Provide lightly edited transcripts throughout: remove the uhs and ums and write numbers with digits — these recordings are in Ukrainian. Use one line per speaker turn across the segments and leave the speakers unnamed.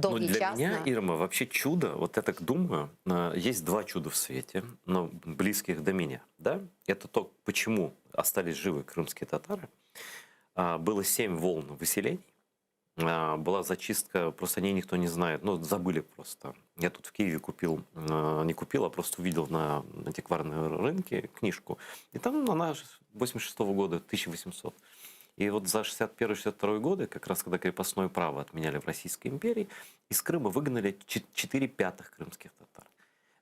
Ну, для
довгочасно.
меня, Ирма, вообще чудо, вот я так думаю, есть два чуда в свете, но близких до меня, да? Это то, почему остались живы крымские татары. Было 7 волн выселений, была зачистка, просто о ней никто не знает, ну, забыли просто. Я тут в Киеве купил, не купил, а просто увидел на антикварном рынке книжку, и там она 86 года, 1800. И вот за 61-62 годы, как раз когда крепостное право отменяли в Российской империи, из Крыма выгнали 4 пятых крымских татар.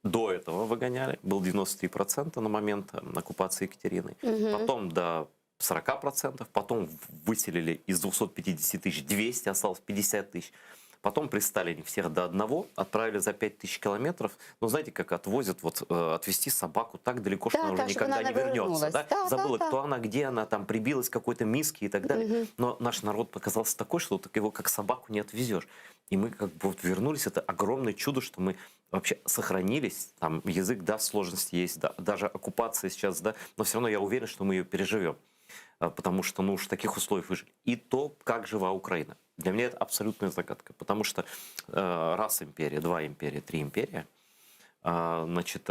До этого выгоняли, был 93% на момент оккупации Екатерины. Потом до 40%, потом выселили из 250 тысяч 200, осталось 50 тысяч. Потом при Сталине всех до одного отправили за 5000 километров. Ну, знаете, как отвозят, вот отвезти собаку так далеко, что
Да,
она уже
да, чтобы
никогда
она
не
не
вернется.
вернулась.
Да?
Да,
Забыла,
да, да.
кто она, где она, там прибилась к какой-то миске и так далее. Но наш народ показался такой, что так его как собаку не отвезешь. И мы как бы вот вернулись. Это огромное чудо, что мы вообще сохранились. Там язык, да, сложности есть, да, даже оккупация сейчас, да, но все равно я уверен, что мы ее переживем. Потому что, ну, уж в таких условиях выжили. И то, как жива Украина. Для меня это абсолютная загадка. Потому что раз империя, два империя, три империя, значит...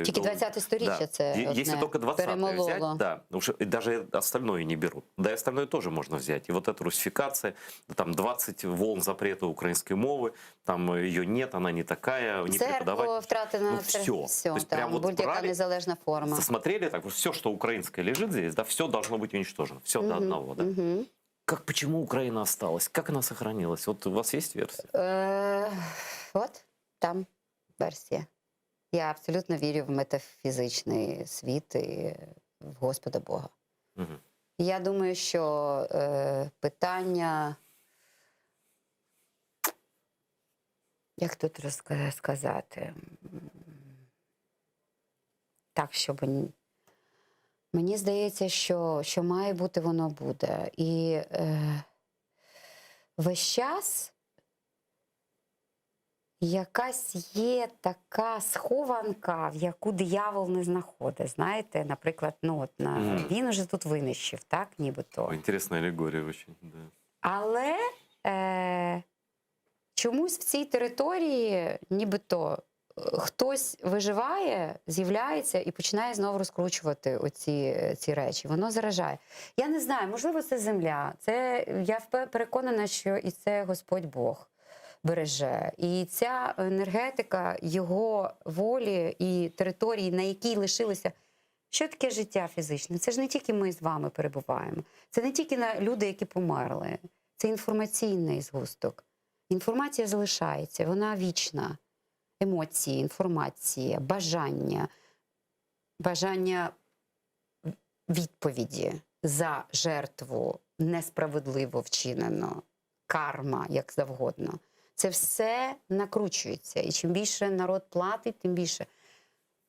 Тільки 20-те сторіччя
да,
це
если
одне
только 20-е
перемололо.
взять, да, и даже остальное не берут. Да, и остальное тоже можно взять. И вот эта русификация, там 20 волн запрета украинской мовы, там ее нет, она не такая, не
Церква
преподавать.
втратена,
Ну, все. То есть прям вот
будь-яка
брали,
незалежна форма.
засмотрели, так, все, что украинское лежит здесь, да, все должно быть уничтожено. Все до одного, да. Как, почему Украина осталась? Как она сохранилась? Вот у вас есть версия?
От там версія. Я абсолютно вірю в метафізичний світ і в Господа Бога. Я думаю, що питання, як тут сказати, так, щоб мені здається, що має бути, воно буде. І весь час якась є така схованка, в яку диявол не знаходить. Знаєте, наприклад, ну, от, він уже тут винищив, так, нібито.
Интересная аллегория очень, да.
Але чомусь в цій території нібито хтось виживає, з'являється і починає знову розкручувати ці речі. Воно заражає. Я не знаю, можливо, це земля. Я переконана, що і це Господь Бог береже. І ця енергетика його волі і території, на якій лишилося. Що таке життя фізичне? Це ж не тільки ми з вами перебуваємо. Це не тільки люди, які померли. Це інформаційний згусток. Інформація залишається, вона вічна. Емоції, інформація, бажання відповіді за жертву несправедливо вчинено, карма, як завгодно. Це все накручується. І чим більше народ платить, тим більше.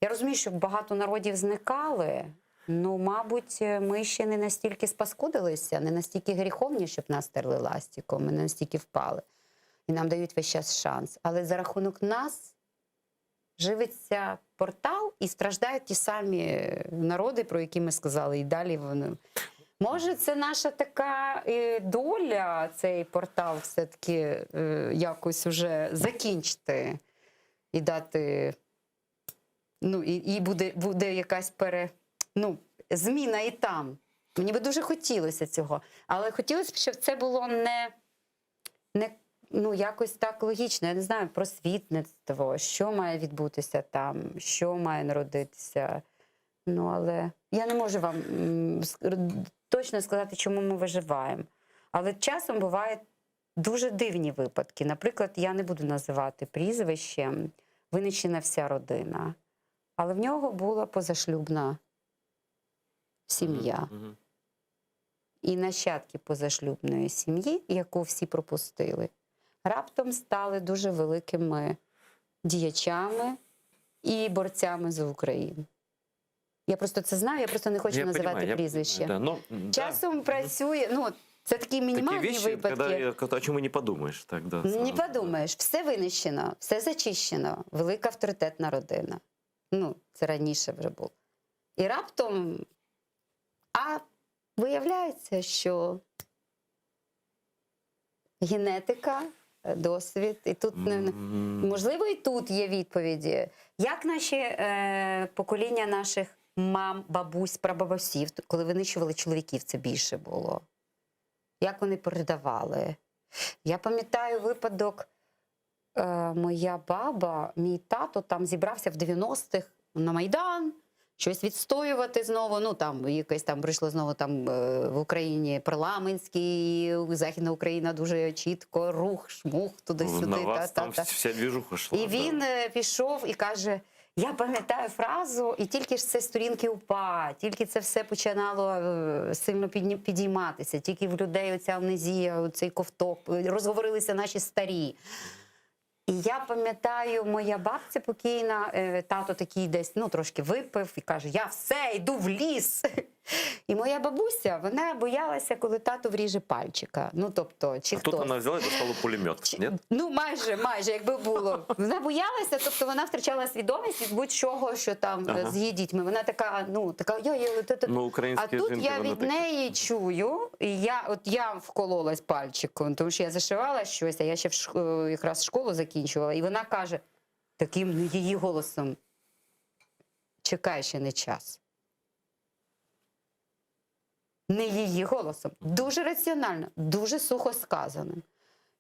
Я розумію, що багато народів зникали, ну, мабуть, ми ще не настільки спаскудилися, не настільки гріховні, щоб нас терли ластиком, ми не настільки впали. І нам дають весь час шанс. Але за рахунок нас живиться портал і страждають ті самі народи, про які ми сказали, і далі вони. Може, це наша така доля, цей портал все-таки якось уже закінчити і дати, ну, і буде якась зміна і там. Мені би дуже хотілося цього. Але хотілося б, щоб це було не якось так логічно. Я не знаю, просвітництво, що має відбутися там, що має народитися. Ну, але я не можу вам точно сказати, чому ми виживаємо. Але часом бувають дуже дивні випадки. Наприклад, я не буду називати прізвищем, винищена вся родина. Але в нього була позашлюбна сім'я. І нащадки позашлюбної сім'ї, яку всі пропустили, раптом стали дуже великими діячами і борцями за Україну. Я просто це знаю, я просто не хочу називати прізвище.
Да,
часом працює, ну, це такі мінімальні випадки.
О чому не подумаєш. Так, да,
не подумаєш, все винищено, все зачищено, велика авторитетна родина. Ну, це раніше вже було. І раптом, виявляється, що генетика досвід. І тут, можливо, і тут є відповіді. Як наші покоління наших мам, бабусь, прабабусів, коли винищували чоловіків, це більше було? Як вони передавали? Я пам'ятаю випадок, моя баба, мій тато там зібрався в 90-х на Майдан, щось відстоювати знову, ну там якесь там прийшло знову там в Україні парламентський, Західна Україна дуже чітко, рух, шмух, туди-сюди.
На вас там вся двіжуха йшла.
І він пішов і каже, я пам'ятаю фразу, і тільки ж це сторінки УПА, тільки це все починало сильно підійматися, тільки в людей оця амнезія, цей ковток, розговорилися наші старі. І я пам'ятаю, моя бабця покійна, тато такий десь, ну, трошки випив і каже, я все, йду в ліс. І моя бабуся, вона боялася, коли тато вріже пальчика. Ну, тобто, чи хтось.
Тут вона взяла і достала пулемет, ні?
Ну, майже, якби було. Вона боялася, тобто вона втрачала свідомість від будь-чого, що там з її дітьми. Вона така,
Ну,
а тут я від неї чую, і я вкололась пальчиком, тому що я зашивала щось, а я ще якраз школу закінчувала, і вона каже таким її голосом, чекай, ще не час. Не її голосом. Дуже раціонально, дуже сухо сказаним.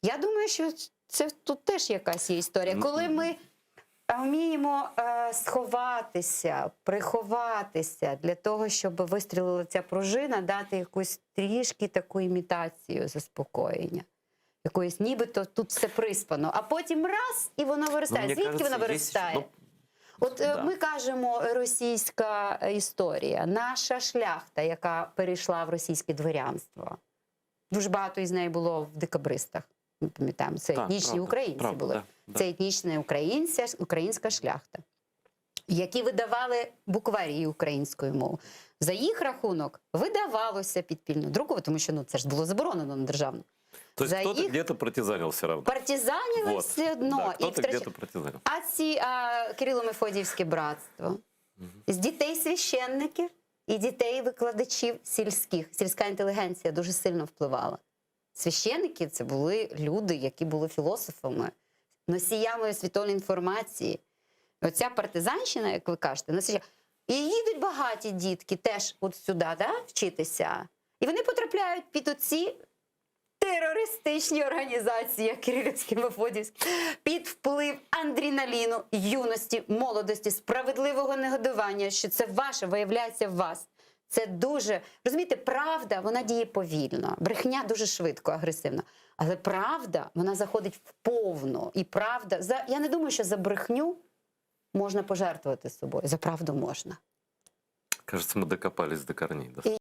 Я думаю, що це тут теж якась є історія. Коли ми вміємо сховатися, приховатися для того, щоб вистрілила ця пружина, дати якусь трішки таку імітацію заспокоєння. Якоїсь нібито тут все приспано, а потім раз, і воно виростає. Звідки воно виростає? От ми кажемо російська історія, наша шляхта, яка перейшла в російське дворянство. Дуже багато із неї було в декабристах. Ми пам'ятаємо, це етнічні українці були. Це етнічна українська шляхта, які видавали букварі українською мовою. За їх рахунок видавалося підпільно друкувати, тому що це ж було заборонено на державну.
То есть кто-то где-то партизанил все равно.
Партизанили вот. Все одно.
Да, кто-то где-то партизанил.
А ці Кирило-Мефодіївське братство. З дітей священників і дітей викладачів сільських. Сільська інтелігенція дуже сильно впливала. Священники – це були люди, які були філософами, носіями світової інформації. Оця партизанщина, як ви кажете, носія. І їдуть багаті дітки теж от сюди, вчитися. І вони потрапляють під оці терористичні організації, як Кирилівський, Мефодіївський, під вплив адреналіну, юності, молодості, справедливого негодування, що це ваше, виявляється в вас. Це дуже, розумієте, правда, вона діє повільно, брехня дуже швидко, агресивно. Але правда, вона заходить в повну. І правда, я не думаю, що за брехню можна пожертвувати собою, за правду можна.
Кажется, мы докопались до корней.